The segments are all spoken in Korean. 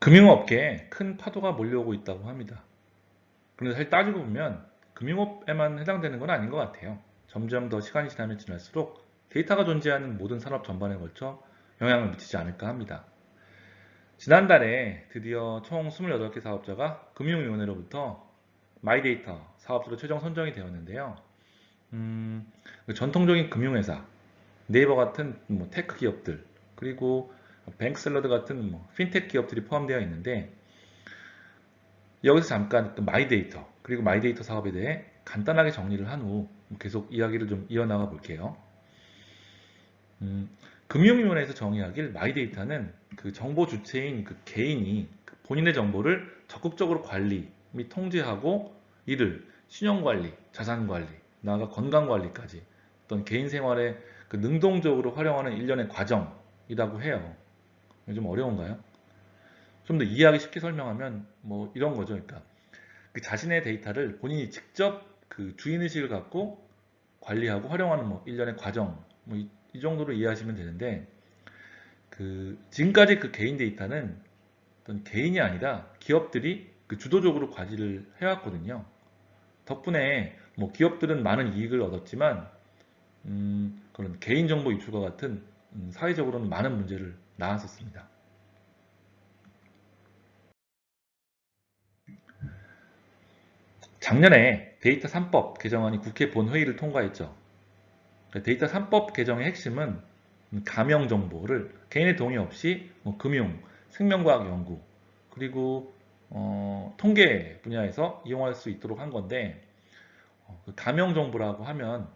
금융업계에 큰 파도가 몰려오고 있다고 합니다. 그런데 사실 따지고 보면 금융업에만 해당되는 건 아닌 것 같아요. 점점 더 시간이 지나면 지날수록 데이터가 존재하는 모든 산업 전반에 걸쳐 영향을 미치지 않을까 합니다. 지난달에 드디어 총 28개 사업자가 금융위원회로부터 마이데이터 사업자로 최종 선정이 되었는데요. 전통적인 금융회사, 네이버 같은 테크 기업들, 그리고 뱅크샐러드 같은 핀테크 기업들이 포함되어 있는데, 여기서 잠깐 마이데이터 그리고 마이데이터 사업에 대해 간단하게 정리를 한 후 계속 이야기를 좀 이어나가 볼게요. 금융위원회에서 정의하길 마이데이터는 그 정보 주체인 그 개인이 본인의 정보를 적극적으로 관리 및 통제하고 이를 신용관리, 자산관리, 나아가 건강관리까지 어떤 개인 생활에 그 능동적으로 활용하는 일련의 과정이라고 해요. 좀 어려운가요? 좀 더 이해하기 쉽게 설명하면 이런 거죠. 그러니까 그 자신의 데이터를 본인이 직접 그 주인의식을 갖고 관리하고 활용하는 일련의 과정 이 정도로 이해하시면 되는데, 그 지금까지 그 개인 데이터는 어떤 개인이 아니라 기업들이 그 주도적으로 관리를 해왔거든요. 덕분에 기업들은 많은 이익을 얻었지만 그런 개인정보 유출과 같은 사회적으로는 많은 문제를 낳았었습니다. 작년에 데이터 3법 개정안이 국회 본회의를 통과했죠. 데이터 3법 개정의 핵심은 가명 정보를 개인의 동의 없이 금융, 생명과학 연구, 그리고 통계 분야에서 이용할 수 있도록 한 건데, 그 가명 정보라고 하면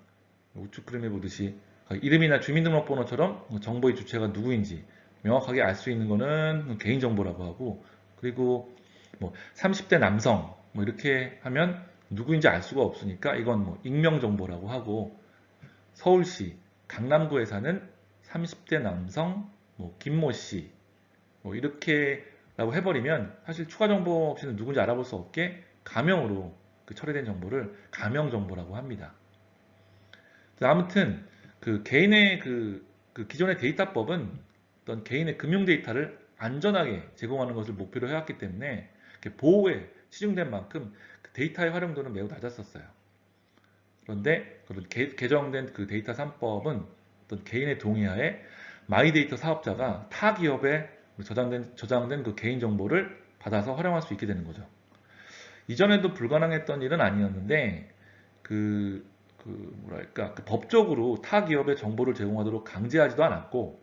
우측 그림에 보듯이 이름이나 주민등록번호처럼 정보의 주체가 누구인지 명확하게 알 수 있는 거는 개인정보라고 하고, 그리고 30대 남성 이렇게 하면 누구인지 알 수가 없으니까 이건 익명정보라고 하고, 서울시 강남구에 사는 30대 남성 김모 씨 이렇게라고 해버리면 사실 추가 정보 없이는 누군지 알아볼 수 없게 가명으로 그 처리된 정보를 가명 정보라고 합니다. 아무튼 그 개인의 그 기존의 데이터법은 어떤 개인의 금융 데이터를 안전하게 제공하는 것을 목표로 해왔기 때문에 보호에 치중된 만큼 그 데이터의 활용도는 매우 낮았었어요. 그런데 개정된 그 데이터 3법은 어떤 개인의 동의하에 마이데이터 사업자가 타 기업에 저장된 그 개인 정보를 받아서 활용할 수 있게 되는 거죠. 이전에도 불가능했던 일은 아니었는데 뭐랄까 그 법적으로 타 기업의 정보를 제공하도록 강제하지도 않았고,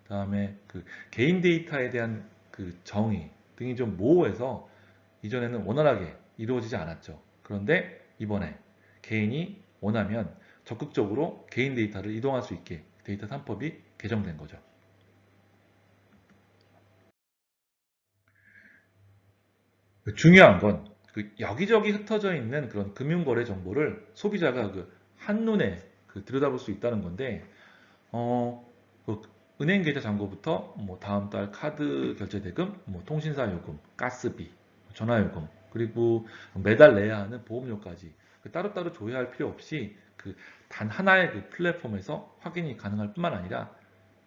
그다음에 그 개인 데이터에 대한 그 정의 등이 좀 모호해서 이전에는 원활하게 이루어지지 않았죠. 그런데 이번에 개인이 원하면 적극적으로 개인 데이터를 이동할 수 있게 데이터 3법이 개정된 거죠. 중요한 건 여기저기 흩어져 있는 그런 금융거래 정보를 소비자가 한눈에 들여다볼 수 있다는 건데, 그 은행 계좌 잔고부터 다음 달 카드 결제 대금, 통신사 요금, 가스비, 전화요금, 그리고 매달 내야 하는 보험료까지 따로따로 조회할 필요 없이 단 하나의 그 플랫폼에서 확인이 가능할 뿐만 아니라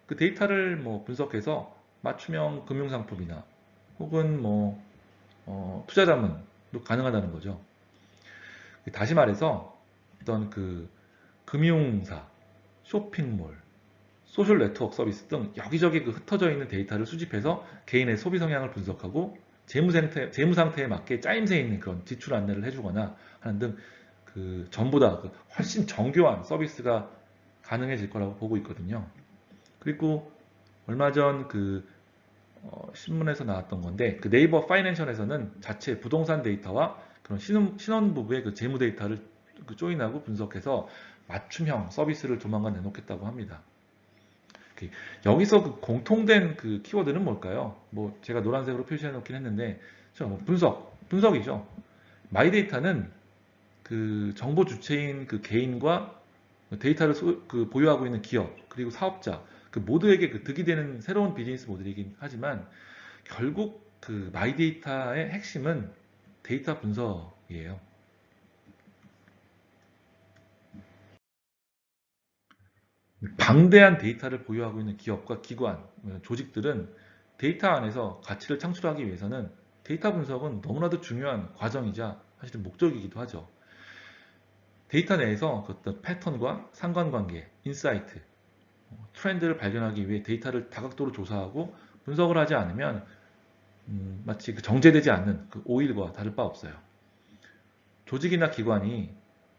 그 데이터를 분석해서 맞춤형 금융상품이나 혹은 투자자문도 가능하다는 거죠. 다시 말해서 어떤 그 금융사, 쇼핑몰, 소셜 네트워크 서비스 등 여기저기 흩어져 있는 데이터를 수집해서 개인의 소비 성향을 분석하고 재무 상태에 맞게 짜임새 있는 그런 지출 안내를 해주거나 하는 등 전보다 훨씬 정교한 서비스가 가능해질 거라고 보고 있거든요. 그리고 얼마 전 신문에서 나왔던 건데, 그 네이버 파이낸셜에서는 자체 부동산 데이터와 그런 신혼부부의 그 재무 데이터를 조인하고 분석해서 맞춤형 서비스를 조만간 내놓겠다고 합니다. 여기서 공통된 키워드는 뭘까요? 제가 노란색으로 표시해 놓긴 했는데, 분석이죠. 마이데이터는 그 정보 주체인 그 개인과 데이터를 보유하고 있는 기업 그리고 사업자 모두에게 득이 되는 새로운 비즈니스 모델이긴 하지만, 결국 마이데이터의 핵심은 데이터 분석이에요. 방대한 데이터를 보유하고 있는 기업과 기관, 조직들은 데이터 안에서 가치를 창출하기 위해서는 데이터 분석은 너무나도 중요한 과정이자 사실은 목적이기도 하죠. 데이터 내에서 그 어떤 패턴과 상관관계, 인사이트, 트렌드를 발견하기 위해 데이터를 다각도로 조사하고 분석을 하지 않으면 마치 그 정제되지 않는 그 오일과 다를 바 없어요. 조직이나 기관이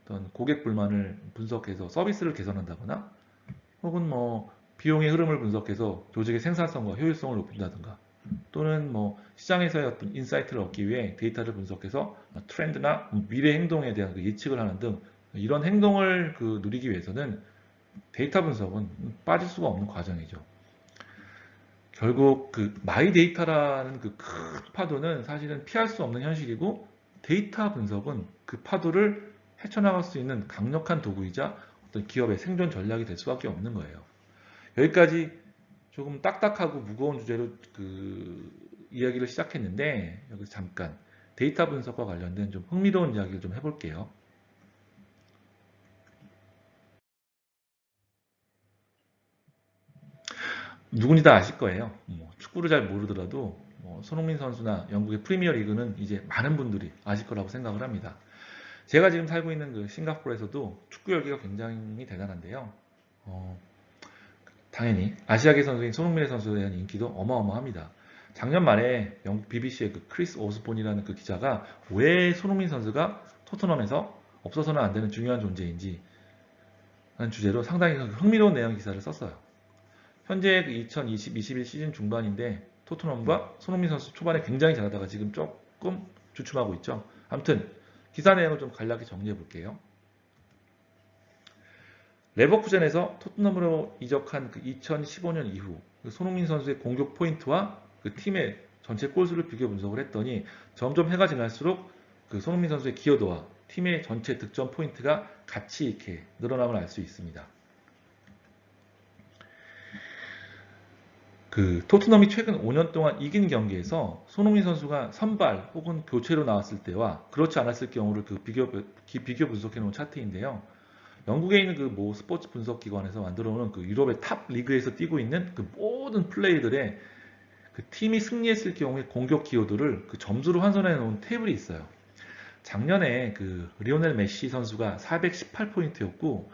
어떤 고객 불만을 분석해서 서비스를 개선한다거나 혹은 뭐 비용의 흐름을 분석해서 조직의 생산성과 효율성을 높인다든가 또는 뭐 시장에서의 어떤 인사이트를 얻기 위해 데이터를 분석해서 트렌드나 미래 행동에 대한 그 예측을 하는 등 이런 행동을 그 누리기 위해서는 데이터 분석은 빠질 수가 없는 과정이죠. 결국 그 마이 데이터라는 그 큰 파도는 사실은 피할 수 없는 현실이고 데이터 분석은 그 파도를 헤쳐나갈 수 있는 강력한 도구이자 어떤 기업의 생존 전략이 될 수밖에 없는 거예요. 여기까지 조금 딱딱하고 무거운 주제로 그 이야기를 시작했는데 여기서 잠깐 데이터 분석과 관련된 좀 흥미로운 이야기를 좀 해볼게요. 누구니 다 아실 거예요. 축구를 잘 모르더라도 손흥민 선수나 영국의 프리미어 리그는 이제 많은 분들이 아실 거라고 생각을 합니다. 제가 지금 살고 있는 그 싱가포르에서도 축구 열기가 굉장히 대단한데요. 어, 당연히 아시아계 선수인 손흥민 선수에 대한 인기도 어마어마합니다. 작년 말에 영국 BBC의 그 크리스 오스본이라는 그 기자가 왜 손흥민 선수가 토트넘에서 없어서는 안 되는 중요한 존재인지 하는 주제로 상당히 흥미로운 내용 기사를 썼어요. 현재 그 2020-21 시즌 중반인데 토트넘과 손흥민 선수 초반에 굉장히 잘하다가 지금 조금 주춤하고 있죠. 아무튼 기사 내용을 좀 간략히 정리해 볼게요. 레버쿠젠에서 토트넘으로 이적한 그 2015년 이후 그 손흥민 선수의 공격 포인트와 그 팀의 전체 골수를 비교 분석을 했더니 점점 해가 지날수록 그 손흥민 선수의 기여도와 팀의 전체 득점 포인트가 같이 이렇게 늘어남을 알 수 있습니다. 그 토트넘이 최근 5년 동안 이긴 경기에서 손흥민 선수가 선발 혹은 교체로 나왔을 때와 그렇지 않았을 경우를 그 비교 분석해 놓은 차트인데요. 영국에 있는 그 모 스포츠 분석 기관에서 만들어 놓은 그 유럽의 탑 리그에서 뛰고 있는 그 모든 플레이들의 그 팀이 승리했을 경우의 공격 기여도를 그 점수로 환산해 놓은 테이블이 있어요. 작년에 그 리오넬 메시 선수가 418포인트였고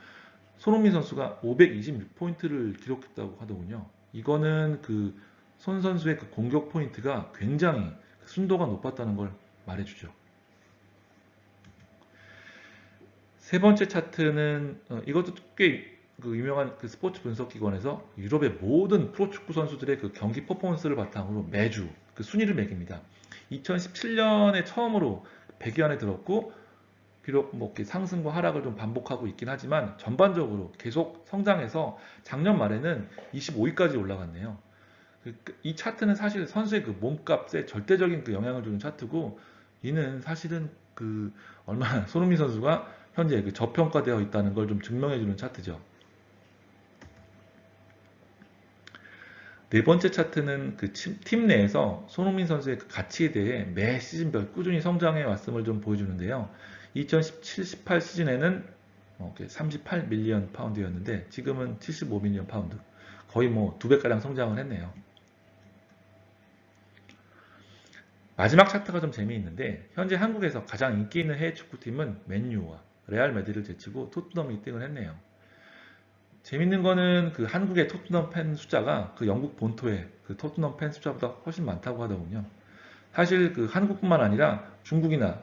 손흥민 선수가 526포인트를 기록했다고 하더군요. 이거는 그 손 선수의 그 공격 포인트가 굉장히 순도가 높았다는 걸 말해주죠. 세 번째 차트는 이것도 꽤 그 유명한 그 스포츠 분석 기관에서 유럽의 모든 프로축구 선수들의 그 경기 퍼포먼스를 바탕으로 매주 그 순위를 매깁니다. 2017년에 처음으로 100위 안에 들었고 비록 뭐 이렇게 상승과 하락을 좀 반복하고 있긴 하지만 전반적으로 계속 성장해서 작년 말에는 25위까지 올라갔네요. 이 차트는 사실 선수의 그 몸값에 절대적인 그 영향을 주는 차트고 이는 사실은 그 얼마나 손흥민 선수가 현재 그 저평가되어 있다는 걸 좀 증명해주는 차트죠. 네 번째 차트는 그 팀 내에서 손흥민 선수의 그 가치에 대해 매 시즌별 꾸준히 성장해 왔음을 좀 보여주는데요. 2017-18 시즌에는 38밀리언 파운드였는데 지금은 75밀리언 파운드. 거의 뭐 2배가량 성장을 했네요. 마지막 차트가 좀 재미있는데 현재 한국에서 가장 인기 있는 해외 축구팀은 맨유와 레알 마드리드를 제치고 토트넘이 1등을 했네요. 재밌는 거는 그 한국의 토트넘 팬 숫자가 그 영국 본토의 그 토트넘 팬 숫자보다 훨씬 많다고 하더군요. 사실 그 한국뿐만 아니라 중국이나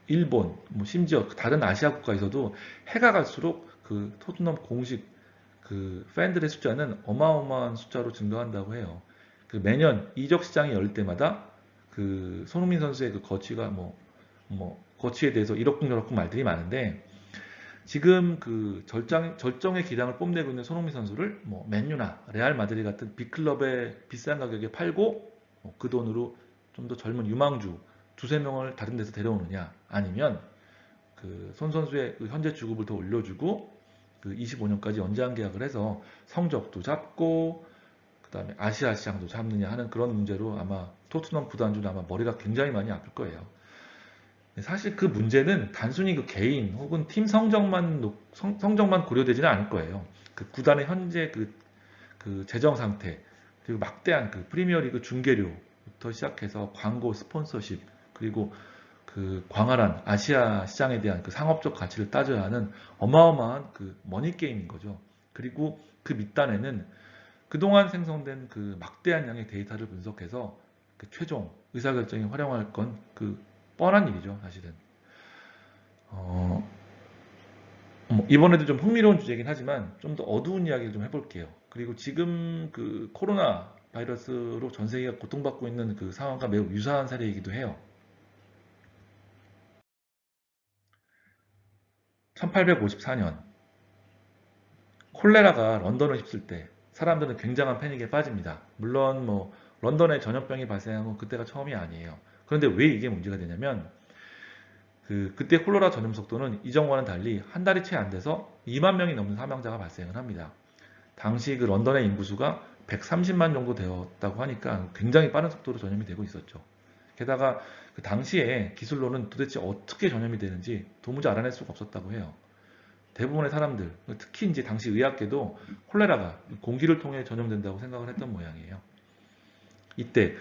일본, 뭐 심지어 다른 아시아 국가에서도 해가 갈수록 그 토트넘 공식 그 팬들의 숫자는 어마어마한 숫자로 증가한다고 해요. 그 매년 이적 시장이 열 때마다 그 손흥민 선수의 그 거치가 뭐 거치에 대해서 이러쿵저러쿵 말들이 많은데 지금 그 절정의 기량을 뽐내고 있는 손흥민 선수를 뭐 맨유나 레알 마드리드 같은 빅클럽에 비싼 가격에 팔고 그 돈으로 좀 더 젊은 유망주 두세 명을 다른 데서 데려오느냐 아니면 그 손 선수의 그 현재 주급을 더 올려주고 그 25년까지 연장 계약을 해서 성적도 잡고 그 다음에 아시아 시장도 잡느냐 하는 그런 문제로 아마 토트넘 구단주는 아마 머리가 굉장히 많이 아플 거예요. 사실 그 문제는 단순히 그 개인 혹은 팀 성적만 고려되지는 않을 거예요. 그 구단의 현재 그 재정 상태, 그리고 막대한 그 프리미어리그 중계료부터 시작해서 광고 스폰서십, 그리고 그 광활한 아시아 시장에 대한 그 상업적 가치를 따져야 하는 어마어마한 그 머니 게임인 거죠. 그리고 그 밑단에는 그동안 생성된 그 막대한 양의 데이터를 분석해서 그 최종 의사결정에 활용할 건 그 뻔한 일이죠, 사실은. 어, 이번에도 좀 흥미로운 주제이긴 하지만 좀 더 어두운 이야기를 좀 해볼게요. 그리고 지금 그 코로나 바이러스로 전 세계가 고통받고 있는 그 상황과 매우 유사한 사례이기도 해요. 1854년 콜레라가 런던을 휩쓸 때 사람들은 굉장한 패닉에 빠집니다. 물론 뭐 런던에 전염병이 발생한 건 그때가 처음이 아니에요. 그런데 왜 이게 문제가 되냐면 그때 콜레라 전염 속도는 이전과는 달리 한 달이 채 안 돼서 2만 명이 넘는 사망자가 발생을 합니다. 당시 그 런던의 인구수가 130만 정도 되었다고 하니까 굉장히 빠른 속도로 전염이 되고 있었죠. 게다가 그 당시에 기술로는 도대체 어떻게 전염이 되는지 도무지 알아낼 수가 없었다고 해요. 대부분의 사람들, 특히 이제 당시 의학계도 콜레라가 공기를 통해 전염된다고 생각을 했던 모양이에요. 이때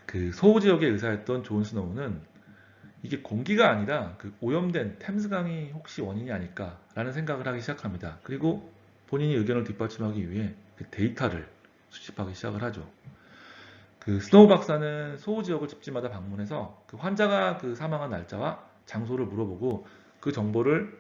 그 소우 지역의 의사였던 존 스노우는 이게 공기가 아니라 그 오염된 템스강이 혹시 원인이 아닐까라는 생각을 하기 시작합니다. 그리고 본인이 의견을 뒷받침하기 위해 그 데이터를 수집하기 시작을 하죠. 그 스노우 박사는 소우 지역을 집집마다 방문해서 그 환자가 그 사망한 날짜와 장소를 물어보고 그 정보를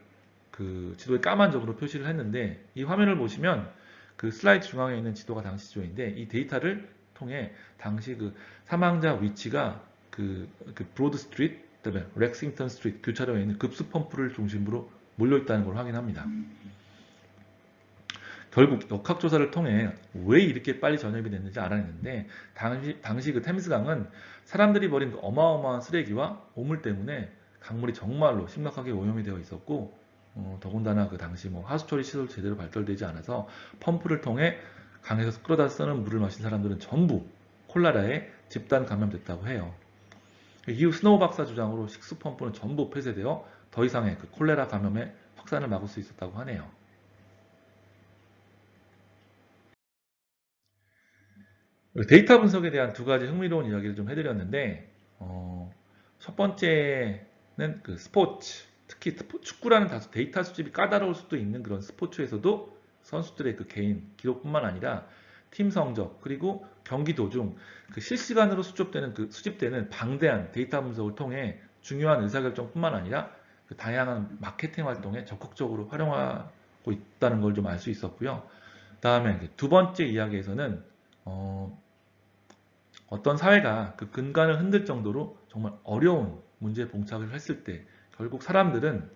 그 지도에 까만 점으로 표시를 했는데, 이 화면을 보시면 그 슬라이드 중앙에 있는 지도가 당시 지도인데, 이 데이터를 통해 당시 그 사망자 위치가 그 브로드 스트리트, 그다음에 렉싱턴 스트리트 교차로에 있는 급수 펌프를 중심으로 몰려 있다는 걸 확인합니다. 결국 역학조사를 통해 왜 이렇게 빨리 전염이 됐는지 알아냈는데, 당시 그 템스강은 사람들이 버린 그 어마어마한 쓰레기와 오물 때문에 강물이 정말로 심각하게 오염이 되어 있었고, 더군다나 그 당시 뭐 하수처리 시설도 제대로 발달되지 않아서 펌프를 통해 강에서 끌어다 쓰는 물을 마신 사람들은 전부 콜레라에 집단 감염됐다고 해요. 이후 스노우 박사 주장으로 식수 펌프는 전부 폐쇄되어 더 이상의 그 콜레라 감염의 확산을 막을 수 있었다고 하네요. 데이터 분석에 대한 두 가지 흥미로운 이야기를 좀 해드렸는데, 첫 번째는 그 스포츠, 특히 축구라는 다소 데이터 수집이 까다로울 수도 있는 그런 스포츠에서도 선수들의 그 개인 기록뿐만 아니라 팀 성적, 그리고 경기 도중 그 실시간으로 수집되는 방대한 데이터 분석을 통해 중요한 의사결정뿐만 아니라 그 다양한 마케팅 활동에 적극적으로 활용하고 있다는 걸 좀 알 수 있었고요. 다음에 두 번째 이야기에서는 어떤 사회가 그 근간을 흔들 정도로 정말 어려운 문제에 봉착을 했을 때 결국 사람들은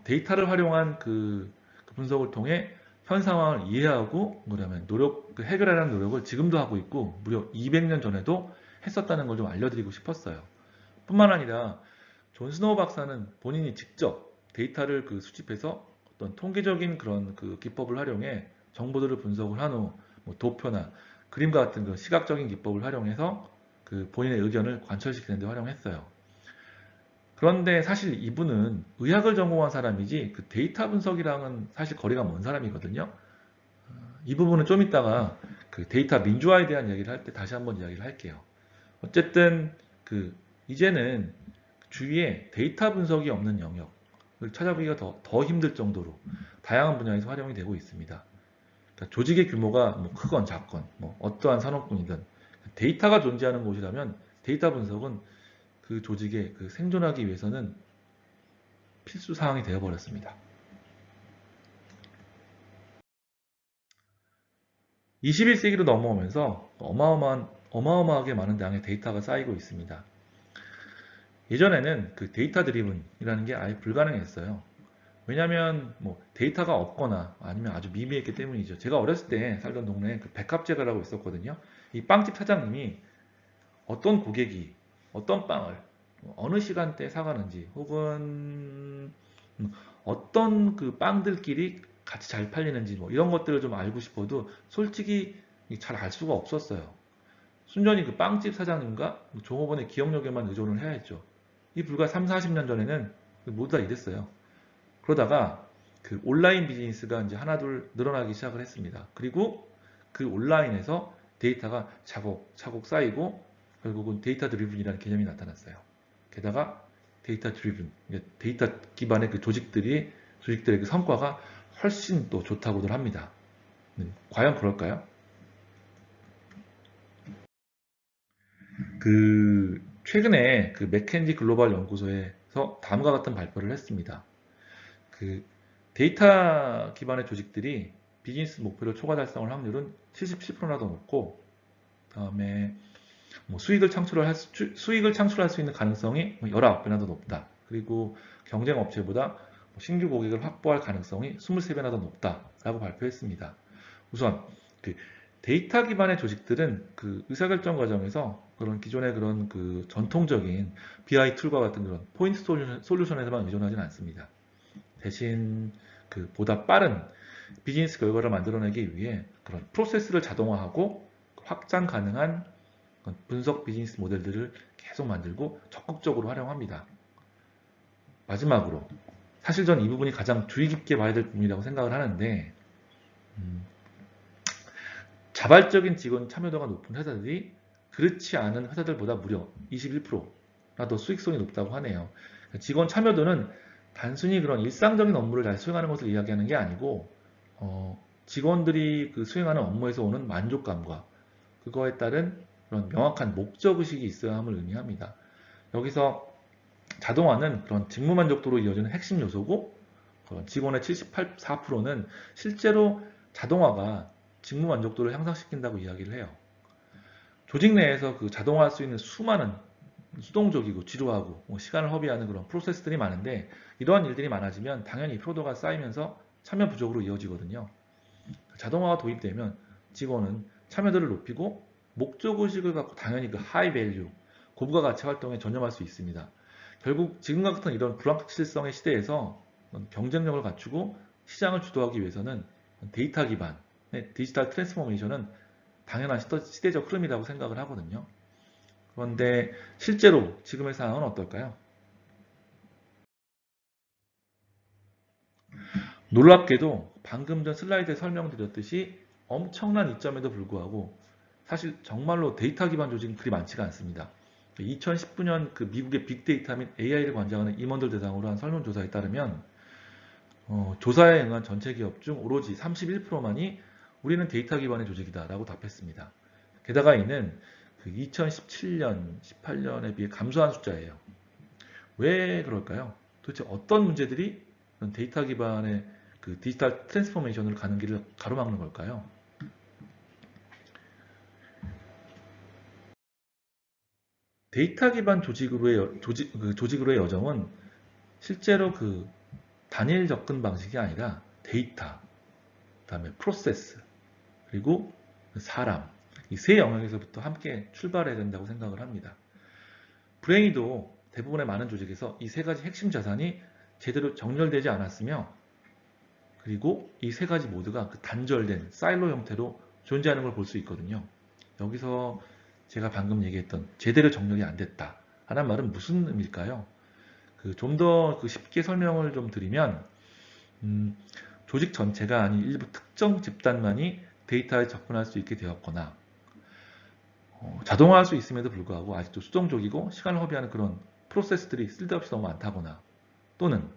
데이터를 활용한 그 분석을 통해 현 상황을 이해하고 그러면 그 해결하려는 노력을 지금도 하고 있고 무려 200년 전에도 했었다는 걸 좀 알려드리고 싶었어요. 뿐만 아니라 존 스노우 박사는 본인이 직접 데이터를 그 수집해서 어떤 통계적인 그런 그 기법을 활용해 정보들을 분석을 한 후 도표나 그림과 같은 그 시각적인 기법을 활용해서 그 본인의 의견을 관철시키는 데 활용했어요. 그런데 사실 이분은 의학을 전공한 사람이지 그 데이터 분석이랑은 사실 거리가 먼 사람이거든요. 이 부분은 좀 이따가 그 데이터 민주화에 대한 이야기를 할 때 다시 한번 이야기를 할게요. 어쨌든 그 이제는 주위에 데이터 분석이 없는 영역을 찾아보기가 더 힘들 정도로 다양한 분야에서 활용이 되고 있습니다. 그러니까 조직의 규모가 뭐 크건 작건 뭐 어떠한 산업군이든 데이터가 존재하는 곳이라면 데이터 분석은 그 조직의 그 생존하기 위해서는 필수 사항이 되어버렸습니다. 21세기로 넘어오면서 어마어마하게 많은 양의 데이터가 쌓이고 있습니다. 예전에는 그 데이터 드리븐이라는 게 아예 불가능했어요. 왜냐하면 뭐 데이터가 없거나 아니면 아주 미미했기 때문이죠. 제가 어렸을 때 살던 동네에 그 백합제가라고 있었거든요. 이 빵집 사장님이 어떤 고객이 어떤 빵을 어느 시간대에 사가는지, 혹은 어떤 그 빵들끼리 같이 잘 팔리는지 뭐 이런 것들을 좀 알고 싶어도 솔직히 잘 알 수가 없었어요. 순전히 그 빵집 사장님과 종업원의 기억력에만 의존을 해야 했죠. 이 불과 3, 40년 전에는 모두 다 이랬어요. 그러다가 그 온라인 비즈니스가 이제 하나둘 늘어나기 시작을 했습니다. 그리고 그 온라인에서 데이터가 차곡차곡 쌓이고 결국은 데이터 드리븐이라는 개념이 나타났어요. 게다가 데이터 드리븐, 데이터 기반의 그 조직들의 그 성과가 훨씬 또 좋다고들 합니다. 과연 그럴까요? 최근에 그 맥켄지 글로벌 연구소에서 다음과 같은 발표를 했습니다. 그 데이터 기반의 조직들이 비즈니스 목표를 초과 달성할 확률은 77%나 더 높고, 그다음에 뭐 수익을 창출할 수 있는 가능성이 19배나 더 높다. 그리고 경쟁 업체보다 신규 고객을 확보할 가능성이 23배나 더 높다라고 발표했습니다. 우선 그 데이터 기반의 조직들은 그 의사결정 과정에서 그런 기존의 그런 그 전통적인 BI 툴과 같은 그런 포인트 솔루션에서만 의존하지는 않습니다. 대신 그 보다 빠른 비즈니스 결과를 만들어내기 위해 그런 프로세스를 자동화하고 확장 가능한 분석 비즈니스 모델들을 계속 만들고 적극적으로 활용합니다. 마지막으로 사실 전 이 부분이 가장 주의 깊게 봐야 될 부분이라고 생각을 하는데, 자발적인 직원 참여도가 높은 회사들이 그렇지 않은 회사들보다 무려 21%나 더 수익성이 높다고 하네요. 직원 참여도는 단순히 그런 일상적인 업무를 잘 수행하는 것을 이야기하는 게 아니고, 직원들이 그 수행하는 업무에서 오는 만족감과 그거에 따른 그런 명확한 목적의식이 있어야 함을 의미합니다. 여기서 자동화는 그런 직무 만족도로 이어지는 핵심 요소고, 직원의 74%는 실제로 자동화가 직무 만족도를 향상시킨다고 이야기를 해요. 조직 내에서 그 자동화할 수 있는 수많은 수동적이고 지루하고 시간을 허비하는 그런 프로세스들이 많은데, 이러한 일들이 많아지면 당연히 피로도가 쌓이면서 참여 부족으로 이어지거든요. 자동화가 도입되면 직원은 참여도를 높이고 목적의식을 갖고 당연히 그 하이 밸류, 고부가 가치 활동에 전념할 수 있습니다. 결국 지금과 같은 이런 불확실성의 시대에서 경쟁력을 갖추고 시장을 주도하기 위해서는 데이터 기반의 디지털 트랜스포메이션은 당연한 시대적 흐름이라고 생각을 하거든요. 그런데 실제로 지금의 상황은 어떨까요? 놀랍게도 방금 전 슬라이드에 설명드렸듯이 엄청난 이점에도 불구하고 사실 정말로 데이터 기반 조직은 그리 많지가 않습니다. 2019년 그 미국의 빅데이터 및 AI를 관장하는 임원들 대상으로 한 설문조사에 따르면 조사에 응한 전체 기업 중 오로지 31%만이 우리는 데이터 기반의 조직이다 라고 답했습니다. 게다가 이는 그 2017년, 18년에 비해 감소한 숫자예요. 왜 그럴까요? 도대체 어떤 문제들이 데이터 기반의 그 디지털 트랜스포메이션을 가는 길을 가로막는 걸까요? 데이터 기반 조직으로의 여정은 실제로 그 단일 접근 방식이 아니라 데이터, 그다음에 프로세스, 그리고 사람, 이 세 영역에서부터 함께 출발해야 된다고 생각을 합니다. 브레이도 대부분의 많은 조직에서 이 세 가지 핵심 자산이 제대로 정렬되지 않았으며, 그리고 이 세 가지 모두가 그 단절된 사일로 형태로 존재하는 걸 볼 수 있거든요. 여기서 제가 방금 얘기했던 제대로 정렬이 안 됐다 하는 말은 무슨 의미일까요? 좀 더 쉽게 설명을 좀 드리면, 조직 전체가 아닌 일부 특정 집단만이 데이터에 접근할 수 있게 되었거나, 자동화할 수 있음에도 불구하고 아직도 수동적이고 시간을 허비하는 그런 프로세스들이 쓸데없이 너무 많다거나, 또는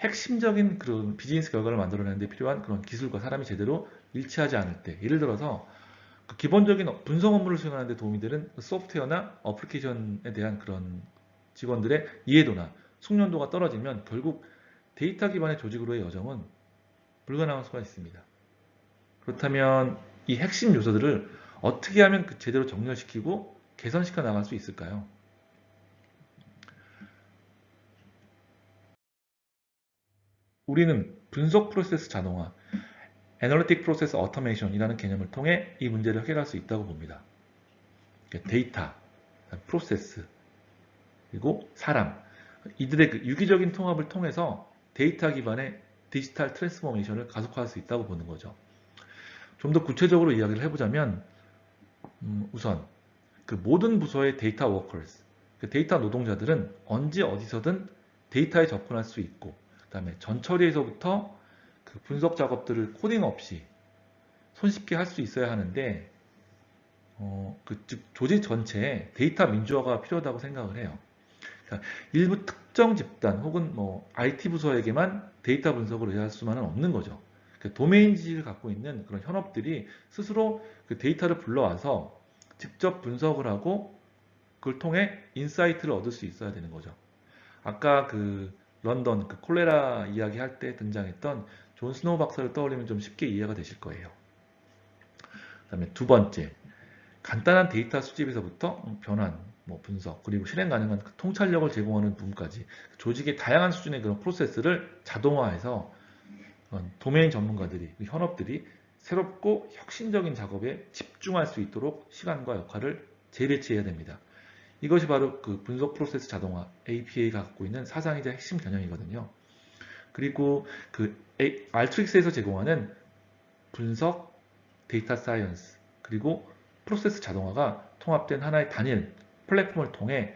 핵심적인 그런 비즈니스 결과를 만들어내는 데 필요한 그런 기술과 사람이 제대로 일치하지 않을 때, 예를 들어서 그 기본적인 분석 업무를 수행하는 데 도움이 되는 소프트웨어나 어플리케이션에 대한 그런 직원들의 이해도나 숙련도가 떨어지면 결국 데이터 기반의 조직으로의 여정은 불가능할 수가 있습니다. 그렇다면 이 핵심 요소들을 어떻게 하면 제대로 정렬시키고 개선시켜 나갈 수 있을까요? 우리는 분석 프로세스 자동화, 애널리틱 프로세스 어토메이션이라는 개념을 통해 이 문제를 해결할 수 있다고 봅니다. 데이터, 프로세스, 그리고 사람, 이들의 그 유기적인 통합을 통해서 데이터 기반의 디지털 트랜스포메이션을 가속화할 수 있다고 보는 거죠. 좀 더 구체적으로 이야기를 해보자면, 우선 그 모든 부서의 데이터 워커스, 그 데이터 노동자들은 언제 어디서든 데이터에 접근할 수 있고, 그 다음에 전처리에서부터 그 분석 작업들을 코딩 없이 손쉽게 할 수 있어야 하는데, 즉 조직 전체에 데이터 민주화가 필요하다고 생각을 해요. 그러니까 일부 특정 집단 혹은 뭐 IT 부서에게만 데이터 분석을 의할 수만은 없는 거죠. 그 도메인 지식을 갖고 있는 그런 현업들이 스스로 그 데이터를 불러와서 직접 분석을 하고 그걸 통해 인사이트를 얻을 수 있어야 되는 거죠. 아까 그 런던 그 콜레라 이야기 할 때 등장했던 존 스노우 박사를 떠올리면 좀 쉽게 이해가 되실 거예요. 그다음에 두 번째, 간단한 데이터 수집에서부터 변환, 뭐 분석, 그리고 실행 가능한 그 통찰력을 제공하는 부분까지 조직의 다양한 수준의 그런 프로세스를 자동화해서 도메인 전문가들이, 현업들이 새롭고 혁신적인 작업에 집중할 수 있도록 시간과 역할을 재배치해야 됩니다. 이것이 바로 그 분석 프로세스 자동화 APA가 갖고 있는 사상이자 핵심 개념이거든요. 그리고 그 알트릭스에서 제공하는 분석, 데이터 사이언스, 그리고 프로세스 자동화가 통합된 하나의 단일 플랫폼을 통해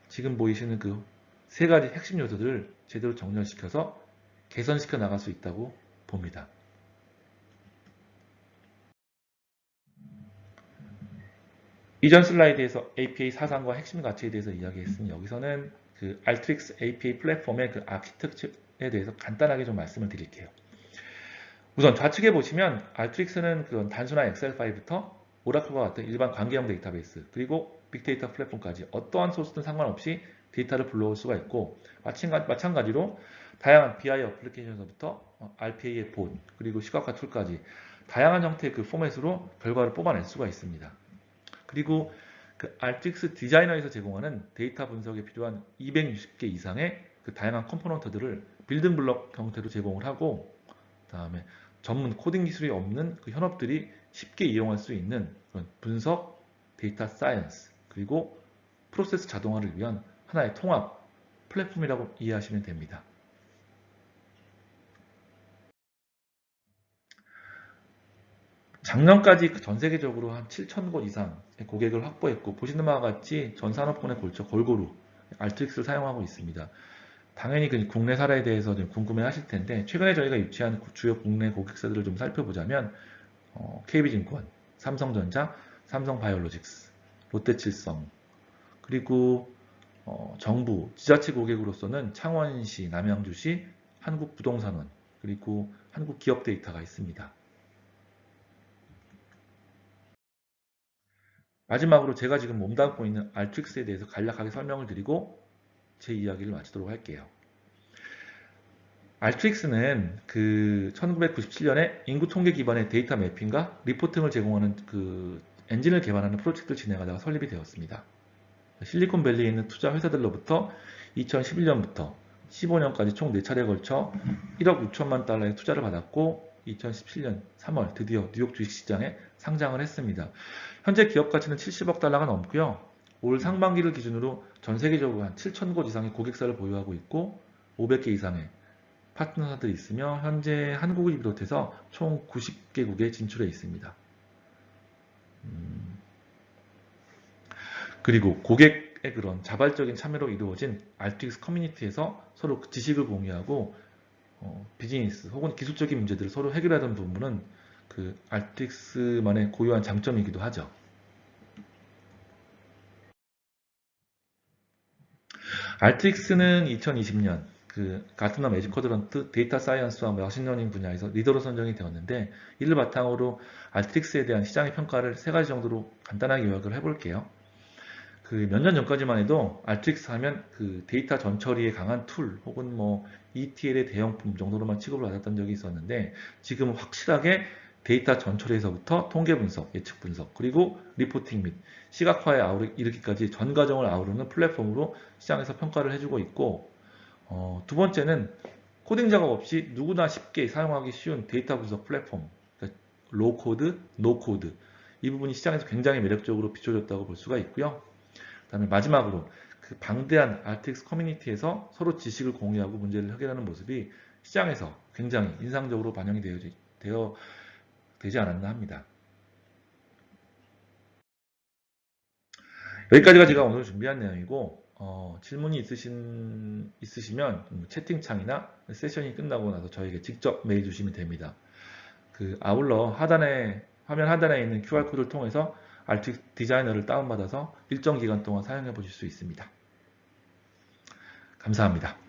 지금 보이시는 그 세 가지 핵심 요소들을 제대로 정렬시켜서 개선시켜 나갈 수 있다고 봅니다. 이전 슬라이드에서 APA 사상과 핵심 가치에 대해서 이야기했으니 여기서는 그 알트릭스 APA 플랫폼의 그 아키텍처에 대해서 간단하게 좀 말씀을 드릴게요. 우선 좌측에 보시면 알트릭스는 그런 단순한 엑셀 파일부터 오라클과 같은 일반 관계형 데이터베이스 그리고 빅데이터 플랫폼까지 어떠한 소스든 상관없이 데이터를 불러올 수가 있고 마찬가지로 다양한 BI 어플리케이션에서부터 RPA의 봇 그리고 시각화 툴까지 다양한 형태의 그 포맷으로 결과를 뽑아낼 수가 있습니다. 그리고 그 알트릭스 디자이너에서 제공하는 데이터 분석에 필요한 260개 이상의 그 다양한 컴포넌트들을 빌딩 블록 형태로 제공을 하고 그다음에 전문 코딩 기술이 없는 그 현업들이 쉽게 이용할 수 있는 그런 분석, 데이터 사이언스, 그리고 프로세스 자동화를 위한 하나의 통합 플랫폼이라고 이해하시면 됩니다. 작년까지 전 세계적으로 한 7,000곳 이상의 고객을 확보했고 보시는 바와 같이 전 산업군에 걸쳐 골고루 알트릭스를 사용하고 있습니다. 당연히 그 국내 사례에 대해서 좀 궁금해 하실 텐데 최근에 저희가 유치한 주요 국내 고객사들을 좀 살펴보자면 KB증권, 삼성전자, 삼성바이오로직스, 롯데칠성 그리고 정부, 지자체 고객으로서는 창원시, 남양주시, 한국부동산원 그리고 한국기업데이터가 있습니다. 마지막으로 제가 지금 몸담고 있는 알트릭스에 대해서 간략하게 설명을 드리고 제 이야기를 마치도록 할게요. 알트릭스는 그 1997년에 인구 통계 기반의 데이터 매핑과 리포팅을 제공하는 그 엔진을 개발하는 프로젝트를 진행하다가 설립이 되었습니다. 실리콘밸리에 있는 투자 회사들로부터 2011년부터 15년까지 총 4차례에 걸쳐 1억 6천만 달러의 투자를 받았고 2017년 3월 드디어 뉴욕 주식시장에 상장을 했습니다. 현재 기업 가치는 70억 달러가 넘고요. 올 상반기를 기준으로 전 세계적으로 한 7,000곳 이상의 고객사를 보유하고 있고 500개 이상의 파트너사들이 있으며 현재 한국을 비롯해서 총 90개국에 진출해 있습니다. 그리고 고객의 그런 자발적인 참여로 이루어진 알트릭스 커뮤니티에서 서로 지식을 공유하고 비즈니스 혹은 기술적인 문제들을 서로 해결하던 부분은 그 알트릭스만의 고유한 장점이기도 하죠. 알트릭스는 2020년 그 가트너 매직 쿼드런트 데이터 사이언스와 머신러닝 분야에서 리더로 선정이 되었는데 이를 바탕으로 알트릭스에 대한 시장의 평가를 세 가지 정도로 간단하게 요약을 해볼게요. 그 몇 년 전까지만 해도 알트릭스 하면 그 데이터 전처리에 강한 툴 혹은 뭐 ETL의 대형품 정도로만 취급을 받았던 적이 있었는데 지금 확실하게 데이터 전처리에서부터 통계 분석, 예측 분석, 그리고 리포팅 및 시각화에 이르기까지 전 과정을 아우르는 플랫폼으로 시장에서 평가를 해주고 있고 두 번째는 코딩 작업 없이 누구나 쉽게 사용하기 쉬운 데이터 분석 플랫폼, 그러니까 로우 코드, 노 코드 이 부분이 시장에서 굉장히 매력적으로 비춰졌다고 볼 수가 있고요. 그 다음에 마지막으로 그 방대한 알트릭스 커뮤니티에서 서로 지식을 공유하고 문제를 해결하는 모습이 시장에서 굉장히 인상적으로 반영이 되지 않았나 합니다. 여기까지가 제가 오늘 준비한 내용이고 질문이 있으시면 채팅창이나 세션이 끝나고 나서 저에게 직접 메일 주시면 됩니다. 그 아울러 화면 하단에 있는 QR코드를 통해서 알틱 디자이너를 다운받아서 일정 기간 동안 사용해 보실 수 있습니다. 감사합니다.